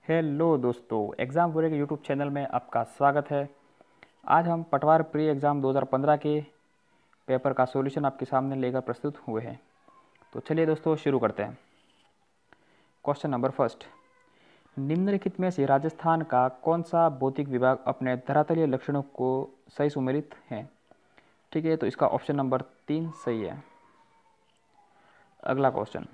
Hello दोस्तों, exam पूरे के यूट्यूब चैनल में आपका स्वागत है। आज हम पटवार प्री एग्ज़ाम 2015 के पेपर का सॉल्यूशन आपके सामने लेकर प्रस्तुत हुए हैं। तो चलिए दोस्तों शुरू करते हैं। क्वेश्चन नंबर फर्स्ट, निम्नलिखित में से राजस्थान का कौन सा भौतिक विभाग अपने धरातलीय लक्षणों को सही सुमेलित है? ठीक है, तो इसका ऑप्शन नंबर 3 सही है। अगला क्वेश्चन,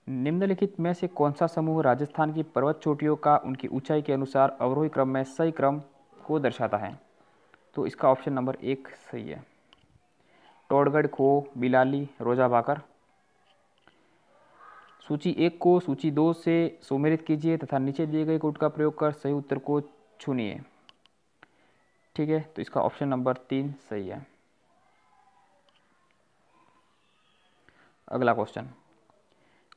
निम्नलिखित में से कौन सा समूह राजस्थान की पर्वत चोटियों का उनकी ऊंचाई के अनुसार अवरोही क्रम में सही क्रम को दर्शाता है? तो इसका ऑप्शन नंबर 1 सही है। टोडगढ़, खो, बिलाली, रोजा भाकर। सूची 1 को सूची 2 से सुमेलित कीजिए तथा नीचे दिए गए कोड का प्रयोग कर सही उत्तर को चुनिए। ठीक है, तो इसका ऑप्शन नंबर 3 सही है। अगला क्वेश्चन,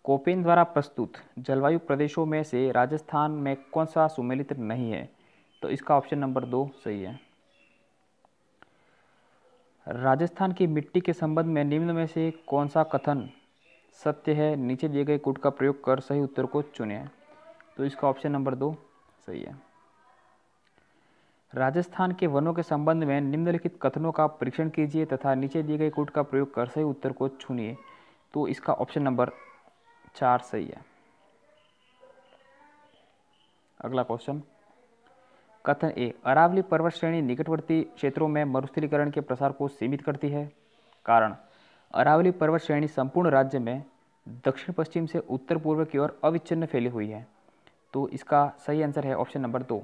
कोपेन द्वारा प्रस्तुत जलवायु प्रदेशों में से राजस्थान में कौन सा सुमेलित नहीं है? तो इसका ऑप्शन नंबर 2 सही है। राजस्थान की मिट्टी के संबंध में निम्न में से कौन सा कथन सत्य है? नीचे दिए गए कोड का प्रयोग कर सही उत्तर को चुनें। तो इसका ऑप्शन नंबर 2 सही है। राजस्थान के वनों के संबंध में निम्नलिखित कथनों का परीक्षण कीजिए तथा नीचे दिए गए कोड का प्रयोग कर सही उत्तर को चुनिए। तो इसका ऑप्शन नंबर 4 सही है। अगला क्वेश्चन, कथन ए, अरावली पर्वत श्रेणी निकटवर्ती क्षेत्रों में मरुस्थलीकरण के प्रसार को सीमित करती है। कारण, अरावली पर्वत श्रेणी संपूर्ण राज्य में दक्षिण पश्चिम से उत्तर पूर्व की ओर अविच्छिन्न फैली हुई है। तो इसका सही आंसर है ऑप्शन नंबर 2।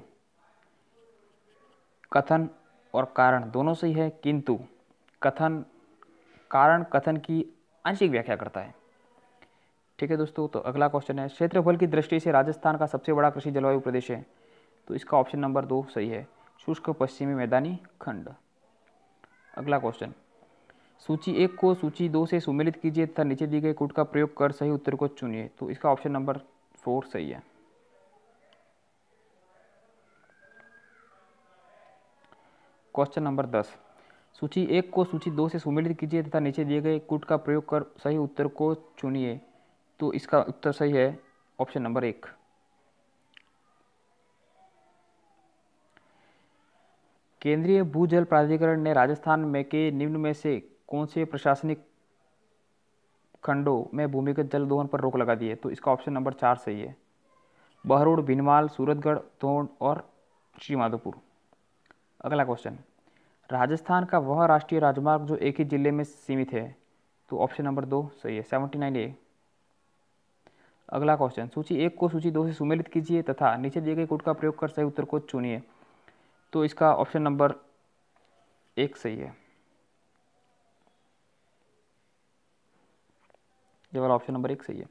कथन और कारण दोनों सही है, किंतु कारण कथन की आंशिक व्याख्या करता है। ठीक है दोस्तों, तो अगला क्वेश्चन है, क्षेत्रफल की दृष्टि से राजस्थान का सबसे बड़ा कृषि जलवायु प्रदेश है? तो इसका ऑप्शन नंबर 2 सही है, शुष्क पश्चिमी मैदानी खंड। अगला क्वेश्चन, सूची 1 को सूची 2 से सुमेलित कीजिए तथा नीचे दिए गए कोड का प्रयोग कर सही उत्तर को चुनिए। तो इसका ऑप्शन नंबर 4 सही है। क्वेश्चन नंबर 10, सूची 1 को सूची 2 से सुमेलित कीजिए तथा नीचे दिए गए कोड का प्रयोग कर सही उत्तर को चुनिए। तो इसका उत्तर सही है, ऑप्शन नंबर 1। केंद्रीय भूजल प्राधिकरण ने राजस्थान में के निम्न में से कौन से प्रशासनिक खंडों में भूमिगत जल दोहन पर रोक लगा दी है? तो इसका ऑप्शन नंबर 4 सही है। बहरोड, भीनमाल, सूरतगढ़, तोंड और श्रीमाधोपुर। अगला क्वेश्चन, राजस्थान का वह राष्ट्रीय राजमार्ग जो एक ही जिले में सीमित है? तो ऑप्शन नंबर 2 सही है, 79A। अगला क्वेश्चन, सूची 1 को सूची 2 से सुमेलित कीजिए तथा नीचे दिए गए कोड का प्रयोग कर सही उत्तर को चुनिए। तो इसका ऑप्शन नंबर 1 सही है। ये वाला ऑप्शन नंबर 1 सही है।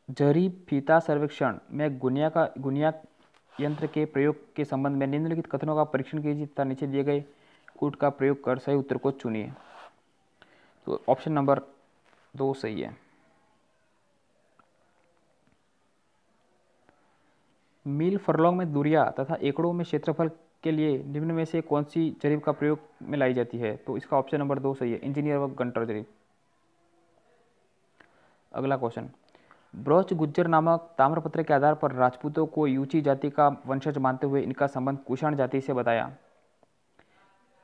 जरी फीता सर्वेक्षण में गुनिया यंत्र के प्रयोग के संबंध में निम्नलिखित कथनों का परीक्षण कीजिए तथा नीचे दिए गए कोड का प्रयोग कर सही उत्तर को चुनिए। तो ऑप्शन नंबर 2 सही है। मील फरलॉन्ग में दूरियां तथा एकड़ों में क्षेत्रफल के लिए निम्न में से कौन सी जरीब का प्रयोग में लाई जाती है? तो इसका ऑप्शन नंबर 2 सही है, इंजीनियर व गंटर जरीब। अगला क्वेश्चन, ब्रोच गुज्जर नामक ताम्रपत्र के आधार पर राजपूतों को यूची जाति का वंशज मानते हुए इनका संबंध कुषाण जाति से बताया।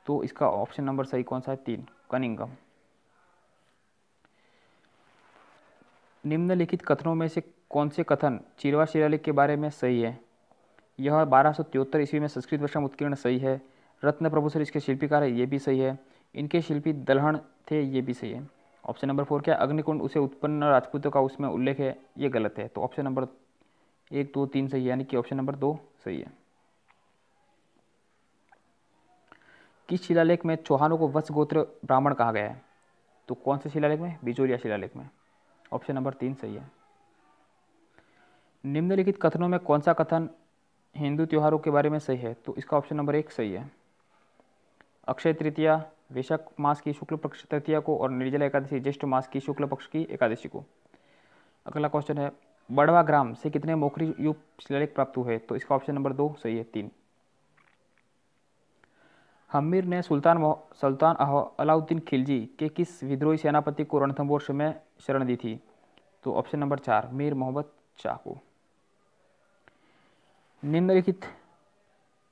तो इसका ऑप्शन नंबर सही कौन सा है? 3, कनिंगम। निम्नलिखित कथनों में से कौन से कथन चिरवा शिलालेख के बारे में सही है? यह 1273 ईस्वी में संस्कृत भाषा में उत्कीर्ण सही है। रत्न प्रभु सर इसके शिल्पीकार है, ये भी सही है। इनके शिल्पी दलहन थे, ये भी सही है। ऑप्शन नंबर 4 क्या अग्निकुंड उसे उत्पन्न राजपूतों का उसमें उल्लेख है, ये गलत है। तो ऑप्शन नंबर 1, 2, 3 सही है, यानी कि ऑप्शन नंबर 2 सही है। किस शिलालेख में चौहानों को वत्स गोत्र ब्राह्मण कहा गया है? तो कौन से शिलालेख में? बिजोरिया शिलालेख में। ऑप्शन नंबर 3 सही है। निम्नलिखित कथनों में कौन सा कथन हिंदू त्योहारों के बारे में सही है? तो इसका ऑप्शन नंबर 1 सही है। अक्षय तृतीया वैशाख मास की शुक्ल पक्ष तृतीया को और निर्जला एकादशी ज्येष्ठ मास की शुक्ल पक्ष की एकादशी को। अगला क्वेश्चन है, बड़वा ग्राम से कितने मोखरी युक्त शिलालेख प्राप्त हुए? तो इसका ऑप्शन नंबर 2 सही है, 3। हम्मीर ने सुल्तान अलाउद्दीन खिलजी के किस विद्रोही सेनापति को रणथंभौर में शरण दी थी? तो ऑप्शन नंबर 4 मीर मोहम्मद चाकू। निम्नलिखित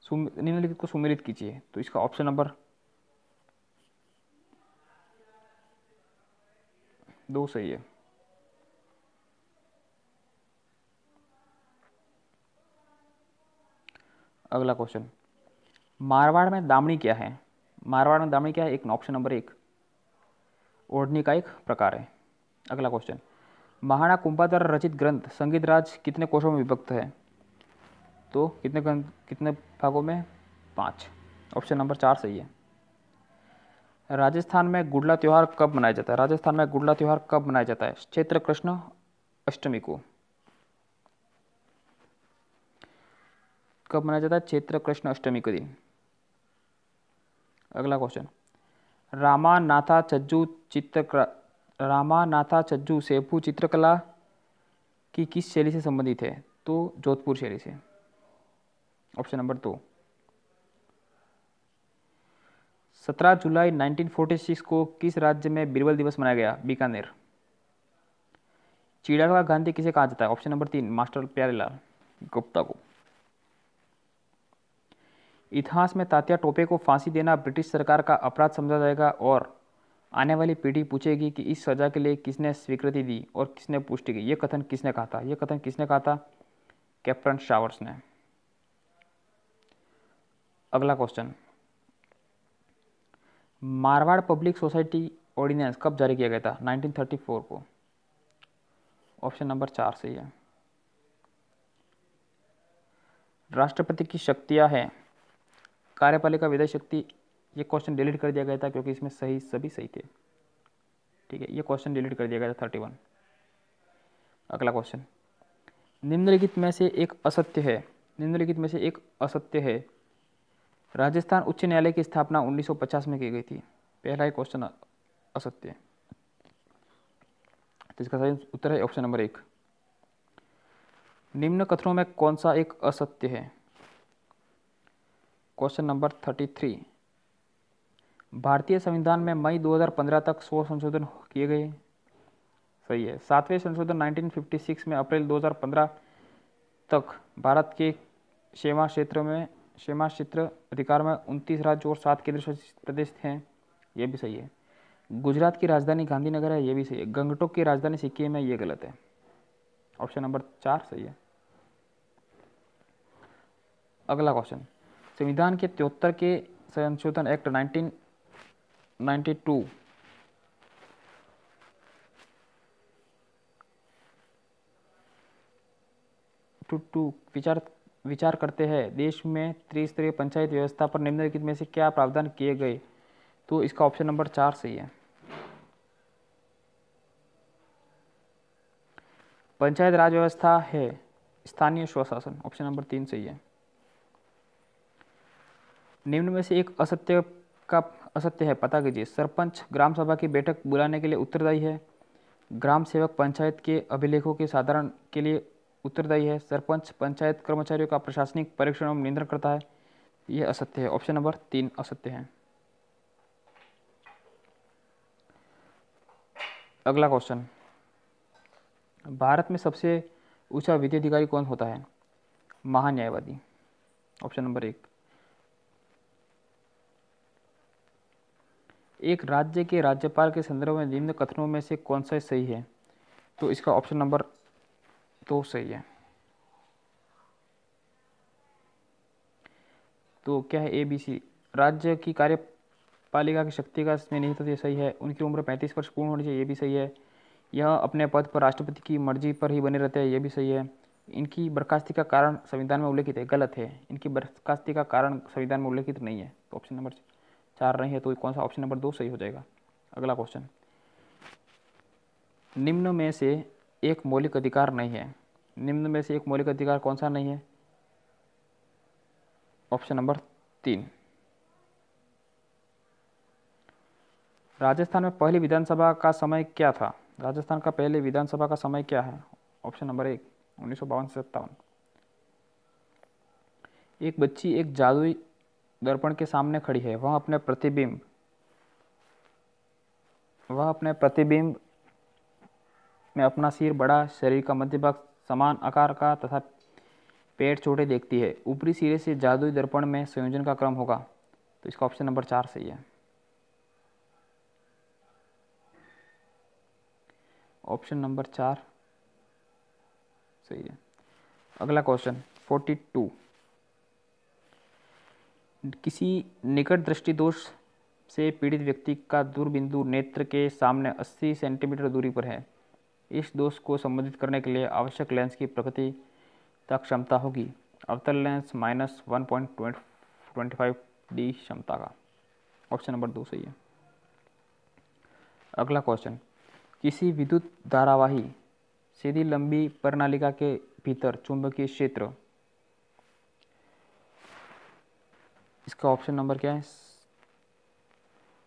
निम्नलिखित को सुमेलित कीजिए, तो इसका ऑप्शन नंबर 2 सही है। अगला क्वेश्चन, मारवाड़ में दामनी क्या है? मारवाड़ में दामनी क्या है? एक ऑप्शन नंबर 1 ओढ़नी का एक प्रकार है। अगला क्वेश्चन, महाना कुंभा द्वारा रचित ग्रंथ संगीत राज कितने कोशों में विभक्त है? तो कितने भागों में? 5। ऑप्शन नंबर 4 सही है। राजस्थान में गुड़ला त्यौहार कब मनाया जाता है? राजस्थान में गुड़ला त्यौहार कब मनाया जाता है? चैत्र कृष्ण अष्टमी को। कब मनाया जाता है? चैत्र कृष्ण अष्टमी के दिन। अगला क्वेश्चन, रामानाथा चज्जू सेपू चित्रकला की किस शैली से संबंधित है? तो जोधपुर शैली से। Option number 2। 17 जुलाई 1946 को किस राज्य में बीरबल दिवस मनाया गया? बीकानेर। चीड़ा का गांधी किसे कहा जाता है? Option number 3 master Pyarelal Gupta को। इतिहास में तात्या टोपे को फांसी देना ब्रिटिश सरकार का अपराध समझा जाएगा और आने वाली पीढ़ी पूछेगी कि इस सजा के लिए किसने स्वीकृति दी और किसने पुष्टि की। यह कथन किसने कहा था? यह कथन किसने कहा था? कैप्टन शावर्स ने। अगला question, Marwar public society ordinance कब जारी किया गया था? 1934 को। ऑप्शन नंबर 4 सही है। राष्ट्रपति की शक्तियां हैं कार्यपालिका विधायी शक्ति। ये क्वेश्चन डिलीट कर दिया गया था क्योंकि इसमें सभी सही थे। ठीक है, ये क्वेश्चन डिलीट कर दिया गया था 31। अगला क्वेश्चन, निम्नलिखित में से एक असत्य है। राजस्थान उच्च न्यायालय की स्थापना 1950 में की गई थी। पहला ही क्वेश्चन असत्य है, तो इसका सही उत्तर है ऑप्शन नंबर 1। निम्न कथनों में कौन सा एक असत्य है? Question number 33। भारतीय संविधान में मई 2015 तक 100 संशोधन किए गए। सही है। 7वें संशोधन 1956 में अप्रैल 2015 तक भारत के सीमा क्षेत्र अधिकार में 29 राज्य और 7 केंद्र शासित प्रदेश हैं। यह भी सही है। गुजरात की राजधानी गांधीनगर है। यह भी सही है। गंगटोक की राजधानी सिक्किम है। यह गलत है। ऑप्शन नंबर 4 सही है। अगला क्वेश्चन, संविधान के 73 के संशोधन एक्ट 1992 विचार करते हैं देश में त्रिस्तरीय पंचायत व्यवस्था पर निम्नलिखित में से क्या प्रावधान किए गए? तो इसका ऑप्शन नंबर 4 सही है। पंचायत राज व्यवस्था है स्थानीय स्वशासन। ऑप्शन नंबर 3 सही है। निम्न में से एक असत्य है, पता कीजिए। सरपंच ग्राम सभा की बैठक बुलाने के लिए उत्तरदायी है। ग्राम सेवक पंचायत के अभिलेखों के साधारण के लिए उत्तरदायी है। सरपंच पंचायत कर्मचारियों का प्रशासनिक परीक्षण एवं नियंत्रण करता है। यह असत्य है। ऑप्शन नंबर 3 असत्य है। अगला क्वेश्चन, भारत में सबसे ऊंचा विधि अधिकारी कौन होता है? महान्यायवादी। Option number 1। एक राज्य के राज्यपाल के संदर्भ में निम्न कथनों में से कौन सा सही है? तो इसका ऑप्शन नंबर 2 सही है। तो क्या है? ABC। राज्य की कार्यपालिका की शक्ति का इसमें निहित ये सही है। उनकी उम्र 35 वर्ष पूर्ण होनी चाहिए। ये भी सही है। यह अपने पद पर राष्ट्रपति की मर्जी पर ही बने रहते हैं। ये भी सही है। इनकी बर्खास्ती का कारण संविधान में उल्लेखित है। गलत है। इनकी बर्खास्ती का कारण संविधान में उल्लेखित नहीं है। तो ऑप्शन नंबर 4 नहीं है। तो कौन सा? ऑप्शन नंबर 2 सही हो जाएगा। अगला क्वेश्चन, निम्न में से एक मौलिक अधिकार नहीं है। निम्न में से एक मौलिक अधिकार कौन सा नहीं है? Option number 3। राजस्थान में पहली विधानसभा का समय क्या था? राजस्थान का पहले विधानसभा का समय क्या है? ऑप्शन नंबर 1 1952 से 57। एक बच्ची एक जादुई दर्पण के सामने खड़ी है। वह अपने प्रतिबिंब में अपना सिर बड़ा, शरीर का मध्य भाग समान आकार का तथा पेट छोटे देखती है। ऊपरी सिरे से जादुई दर्पण में संयोजन का क्रम होगा। तो इसका ऑप्शन नंबर 4 सही है। ऑप्शन नंबर 4 सही है। अगला क्वेश्चन 42। किसी निकट दृष्टि दोष से पीड़ित व्यक्ति का दूरबिंदु नेत्र के सामने 80 सेंटीमीटर दूरी पर है। इस दोष को संबोधित करने के लिए आवश्यक लेंस की प्रकृति तक क्षमता होगी। अवतल लेंस -1.25D क्षमता का। ऑप्शन नंबर 2 सही है। अगला क्वेश्चन, किसी विद्युत धारावाही सीधी लंबी प्रणालिका के भीतर चुंबकीय क्षेत्र, इसका ऑप्शन नंबर क्या है?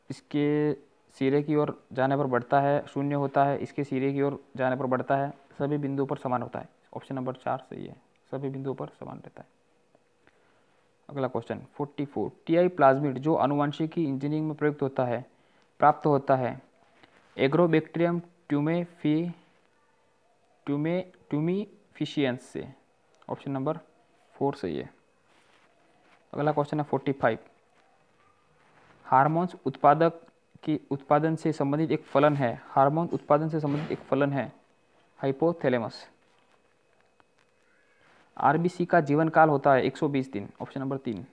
इसके सिरे की ओर जाने पर बढ़ता है, शून्य होता है, इसके सिरे की ओर जाने पर बढ़ता है, सभी बिंदुओं पर समान होता है। ऑप्शन नंबर 4 सही है, सभी बिंदुओं पर समान रहता है। अगला क्वेश्चन 44। टीआई प्लाज्मिड जो आनुवंशिकी इंजीनियरिंग में प्रयुक्त होता है प्राप्त होता है एग्रोबैक्टीरियम ट्यूमेफिशियंस से। ऑप्शन नंबर 4 सही है। अगला क्वेश्चन है 45। हार्मोन्स उत्पादन से संबंधित एक फलन है। हार्मोन उत्पादन से संबंधित एक फलन है हाइपोथैलेमस। आरबीसी का जीवन काल होता है 120 दिन। Option number 3।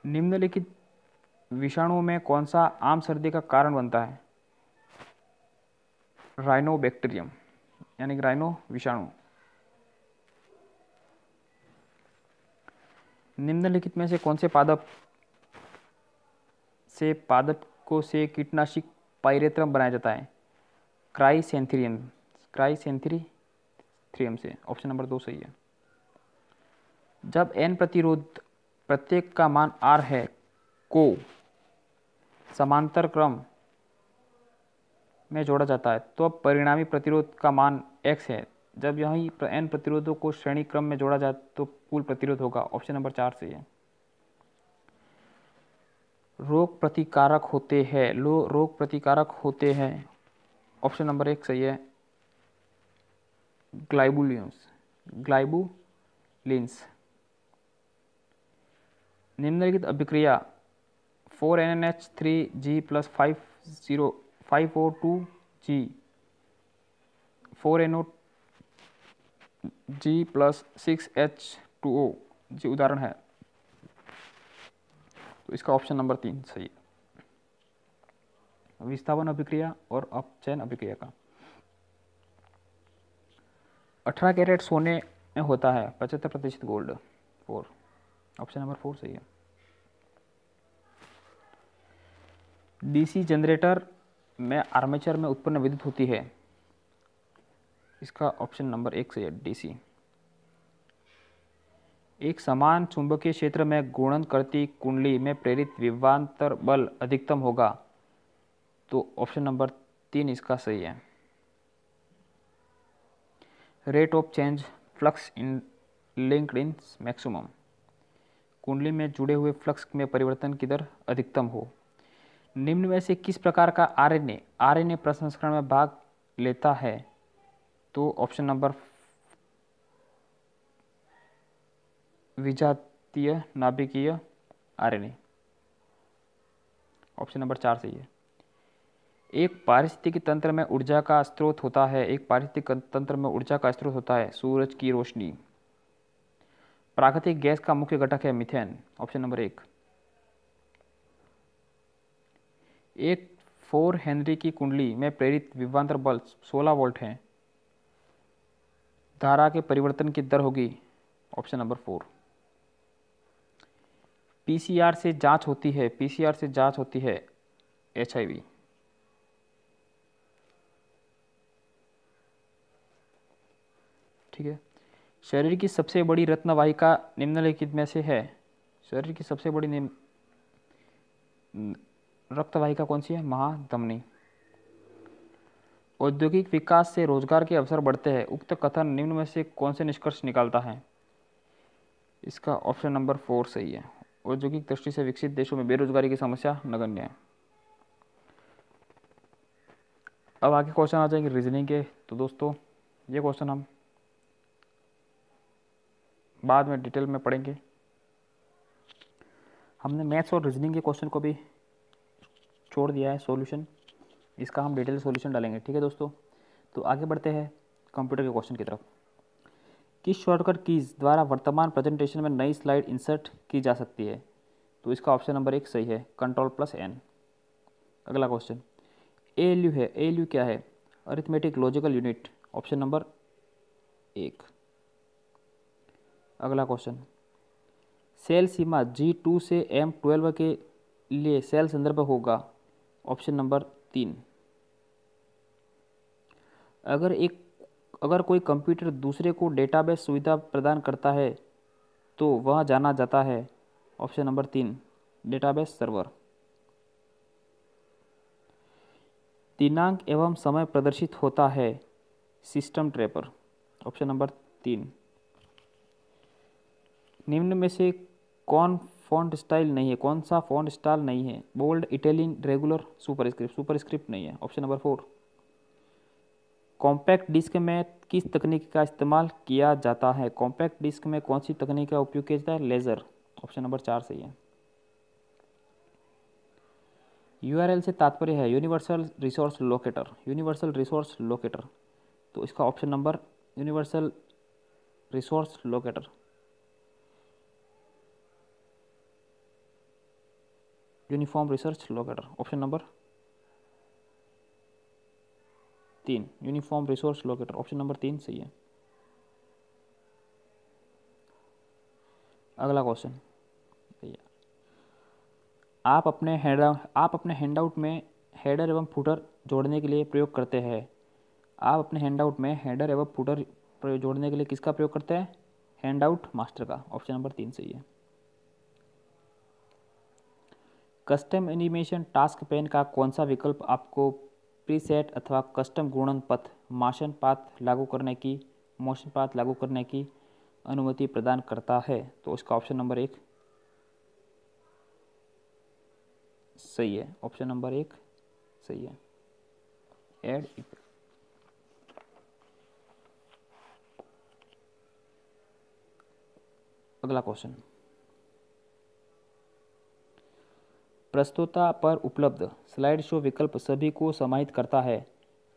निम्नलिखित विषाणुओं में कौन सा आम सर्दी का कारण बनता है? राइनोबैक्टीरियम यानी कि राइनो विषाणु। निम्नलिखित में से कौन से पादप से कीटनाशक पाइरेथ्रम बनाया जाता है? क्राइसेंथेरियम से। ऑप्शन नंबर 2 सही है। जब n प्रतिरोध प्रत्येक का मान R है को समांतर क्रम में जोड़ा जाता है तो अब परिणामी प्रतिरोध का मान X है। जब यही n प्रतिरोधों को श्रेणी क्रम में जोड़ा जाए तो कुल प्रतिरोध होगा। ऑप्शन नंबर 4 सही है। रोग प्रतिकारक होते हैं। ऑप्शन नंबर 1 सही है। ग्लाइबुलिन्स। निम्नलिखित अभिक्रिया 4NH3G + 5O2G 4NO2G + 6H2O जी उदाहरण है। तो इसका ऑप्शन नंबर 3 सही है। विस्थापन अभिक्रिया और अपचयन अभिक्रिया का 18 कैरेट सोने में होता है 75% गोल्ड। 4। ऑप्शन नंबर 4 सही है। डीसी जनरेटर में आर्मेचर में उत्पन्न विद्युत होती है। इसका ऑप्शन नंबर 1 सही है, डीसी। एक समान चुंबकीय क्षेत्र में घूर्णन करती कुंडली में प्रेरित विभवांतर बल अधिकतम होगा। तो ऑप्शन नंबर 3 इसका सही है। Rate of change flux in linked in maximum, कुंडली में जुड़े हुए फ्लक्स में परिवर्तन की दर अधिकतम हो। निम्न में से किस प्रकार का आरएनए प्रसंस्करण में भाग लेता है? तो ऑप्शन नंबर विजातीय नाभिकीय आरएनए। ऑप्शन नंबर 4 सही है। एक पारिस्थितिकी तंत्र में ऊर्जा का स्रोत होता है सूरज की रोशनी। प्राकृतिक गैस का मुख्य घटक है मीथेन। Option number 1। एक 4 हेनरी की कुंडली में प्रेरित विभवांतर बल 16 वोल्ट है। धारा के परिवर्तन की दर होगी। Option number 4। पीसीआर से जांच होती है एचआईवी। ठीक है। शरीर की सबसे बड़ी रत्नवाहिका निम्नलिखित में से है। शरीर की सबसे बड़ी रक्तवाहिका कौन सी है? महाधमनी। औद्योगिक विकास से रोजगार के अवसर बढ़ते हैं। उक्त कथन निम्न में से कौन से निष्कर्ष निकालता है? इसका ऑप्शन नंबर 4 सही है। औद्योगिक दृष्टि से विकसित देशों में बेरोजगारी की समस्या नगण्य है। अब आगे क्वेश्चन आ जाएंगे रीजनिंग के। तो दोस्तों ये क्वेश्चन हम बाद में डिटेल में पढ़ेंगे। हमने मैथ्स और रीजनिंग के क्वेश्चन को भी छोड़ दिया है सॉल्यूशन, इसका हम डिटेल सॉल्यूशन डालेंगे। ठीक है दोस्तों, तो आगे बढ़ते हैं कंप्यूटर के क्वेश्चन की तरफ। किस शॉर्टकट कीज द्वारा वर्तमान प्रेजेंटेशन में नई स्लाइड इंसर्ट की जा सकती है? तो इसका ऑप्शन नंबर 1 सही है, Ctrl+N। अगला क्वेश्चन, ALU है, ALU क्या है? Arithmetic logical unit, option number 1। अगला क्वेश्चन, सेल सीमा G2 से M12 के लिए सेल संदर्भ होगा, ऑप्शन नंबर 3। अगर कोई कंप्यूटर दूसरे को डेटाबेस सुविधा प्रदान करता है तो वह जाना जाता है, ऑप्शन नंबर 3, डेटाबेस सर्वर। दिनांक एवं समय प्रदर्शित होता है, सिस्टम ट्रैपर, ऑप्शन नंबर 3। निम्न में से कौन सा फॉन्ट स्टाइल नहीं है? बोल्ड, इटैलिक, रेगुलर, सुपरस्क्रिप्ट नहीं है, ऑप्शन नंबर 4। कॉम्पैक्ट डिस्क में किस तकनीक का इस्तेमाल किया जाता है? कॉम्पैक्ट डिस्क में कौन सी तकनीक का उपयोग किया जाता है? लेज़र, ऑप्शन नंबर 4 सही है। URL से तात्पर्य है universal resource locator, universal resource locator, तो इसका option number universal resource locator, uniform research locator, option number 3, uniform resource locator, option number 3 सही है। अगला क्वेश्चन, आप अपने हैंडआउट में हेडर एवं फुटर जोड़ने के लिए प्रयोग करते हैं। आप अपने हैंडआउट में हेडर एवं फुटर जोड़ने के लिए किसका प्रयोग करते हैं? हैंडआउट मास्टर का, ऑप्शन नंबर 3 सही है। कस्टम एनिमेशन टास्क पैन का कौन सा विकल्प आपको प्रीसेट अथवा कस्टम गुणन पथ मोशन पाथ लागू करने की अनुमति प्रदान करता है? तो इसका ऑप्शन नंबर 1 सही है, ऑप्शन नंबर 1 सही है, ऐड। अगला क्वेश्चन, प्रस्तुता पर उपलब्ध स्लाइड शो विकल्प सभी को समाहित करता है?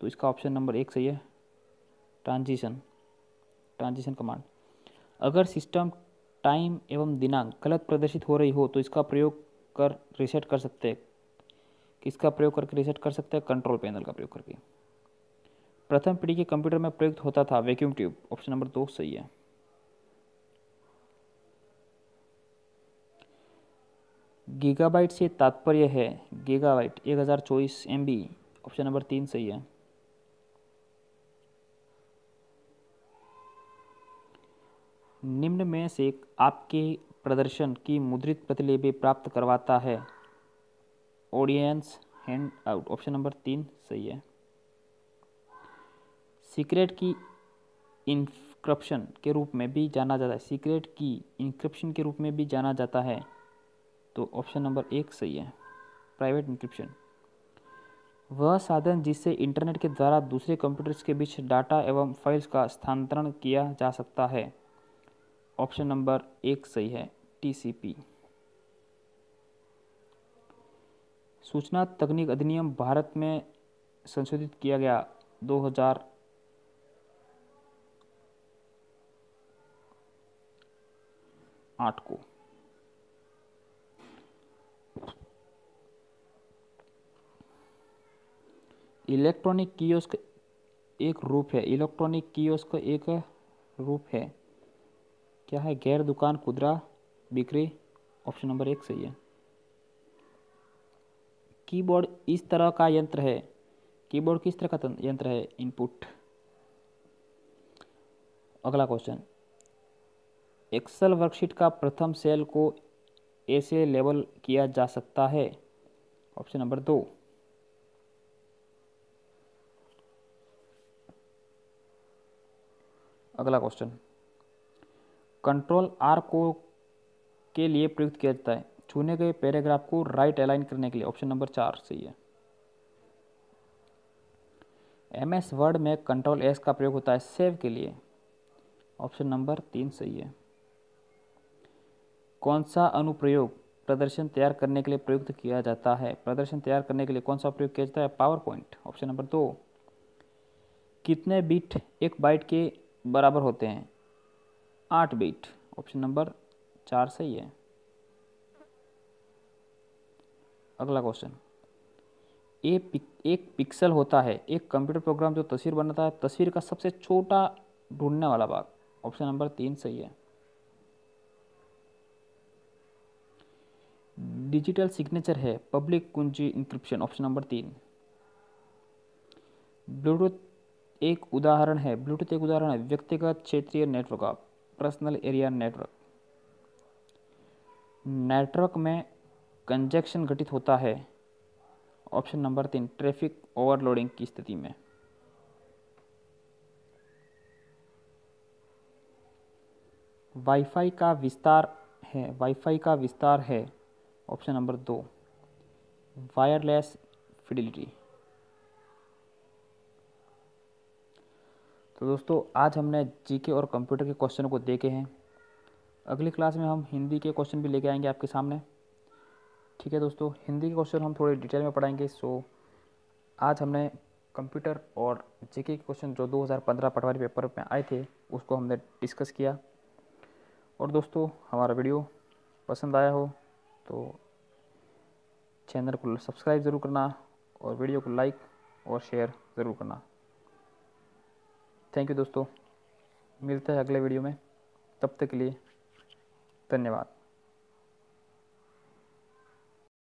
तो इसका ऑप्शन नंबर 1 सही है, ट्रांजिशन कमांड। अगर सिस्टम टाइम एवं दिनांक गलत प्रदर्शित हो रही हो तो इसका प्रयोग कर रीसेट कर सकते हैं। किसका प्रयोग करके रीसेट कर सकते हैं? कंट्रोल पैनल का प्रयोग करके। प्रथम पीढ़ी के कंप्यूटर में प्रयुक्त होता था वैक्यूम ट्यूब, ऑप्शन नंबर 2 सही है। गीगाबाइट से तात्पर्य है गीगाबाइट 1024 MB, ऑप्शन नंबर 3 सही है। निम्न में से आपके प्रदर्शन की मुद्रित प्रतिलिपि प्राप्त करवाता है audience hand out, option number 3 सही है। सीक्रेट की इंक्रिप्शन के रूप में भी जाना जाता है, सीक्रेट की इंक्रिप्शन के रूप में भी जाना जाता है, तो ऑप्शन नंबर 1 सही है, प्राइवेट इंक्रिप्शन। वह साधन जिससे इंटरनेट के द्वारा दूसरे कंप्यूटर्स के बीच डाटा एवं फाइल्स का स्थानांतरण किया जा सकता है, ऑप्शन नंबर 1 सही है, TCP। सूचना तकनीक अधिनियम भारत में संशोधित किया गया 2008 को। इलेक्ट्रॉनिक कियोस्क एक रूप है, इलेक्ट्रॉनिक कियोस्क एक रूप है, क्या है? गैर दुकान खुदरा बिक्री, ऑप्शन नंबर 1 सही है। कीबोर्ड इस तरह का यंत्र है, कीबोर्ड किस तरह का यंत्र है? इनपुट। अगला क्वेश्चन, एक्सेल वर्कशीट का प्रथम सेल को ऐसे लेबल किया जा सकता है, ऑप्शन नंबर 2। अगला क्वेश्चन, Ctrl+R को के लिए प्रयुक्त किया जाता है? चुने गए पैराग्राफ को राइट अलाइन करने के लिए। ऑप्शन नंबर 4 सही है। MS वर्ड में कंट्रोल S का प्रयोग होता है सेव के लिए। ऑप्शन नंबर 3 सही है। कौन सा अनुप्रयोग प्रदर्शन तैयार करने के लिए प्रयुक्त किया जाता है? प्रदर्शन तैयार करने के लिए कौन सा प्रयोग किया जाता है? Power point. Option number 2। कितने बिट एक बाइट के बराबर होते हैं? 8 बिट। ऑप्शन नंबर 4 सही है। अगला क्वेश्चन, एक पिक्सल होता है एक कंप्यूटर प्रोग्राम जो तस्वीर बनाता है तस्वीर का सबसे छोटा ढूंढने वाला भाग। ऑप्शन नंबर 3 सही है। डिजिटल सिग्नेचर है पब्लिक कुंजी इंक्रिप्शन। Option number 3। ब्लूटूथ एक उदाहरण है व्यक्तिगत क्षेत्रीय नेटवर्क का पर्सनल एरिया नेटवर्क। नेटवर्क में कंजेक्शन घटित होता है। ऑप्शन नंबर 3 ट्रैफिक ओवरलोडिंग की स्थिति में। वाईफाई का विस्तार है। Option number 2 wireless fidelity. तो दोस्तों आज हमने जीके और कंप्यूटर के क्वेश्चनों को देखे हैं। अगली क्लास में हम हिंदी के क्वेश्चन भी लेके आएंगे आपके सामने। ठीक है दोस्तों, हिंदी के क्वेश्चन हम थोड़े डिटेल में पढ़ाएंगे। सो आज हमने कंप्यूटर और जीके के क्वेश्चन जो 2015 पटवारी पेपर में आए थे उसको हमने डिस्कस किया। और दोस्तों हमारा वीडियो पसंद आया हो तो चैनल को सब्सक्राइब ज़रूर करना और वीडियो को लाइक और शेयर ज़रूर करना। थैंक यू दोस्तों, मिलते हैं अगले वीडियो में। तब तक के लिए धन्यवाद।